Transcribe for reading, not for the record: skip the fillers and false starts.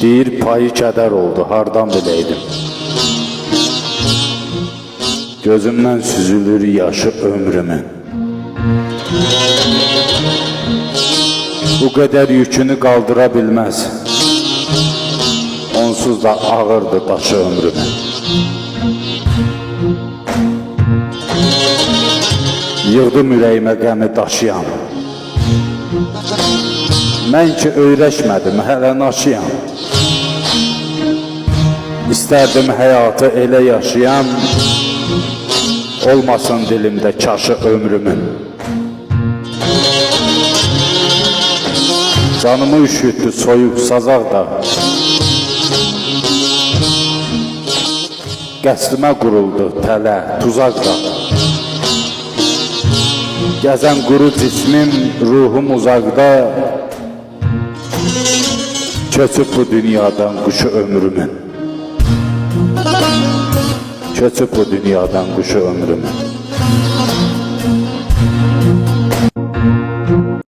Deyir payı kədər oldu, hardan biləydim. Gözümdən süzülür yaşı ömrümün. Bu qədər yükünü qaldıra bilməz. Onsuz da ağırdı daşı ömrümün. Yığdım ürəyimə qəmi daşıyam. Mən ki öyrəşmədim, hələ naşıyam. İstərdim həyatı elə yaşayam, olmasın dilimdə kaşı ömrümün. Canımı üşüttü soyuq sazaq da, qəsdimə quruldu tələ, tuzaq da. Gəzən quru cismim, ruhum uzaqda, köçüb bu dünyadan quşu ömrümün. Köçüb bu dünyadan quşu ömrümün.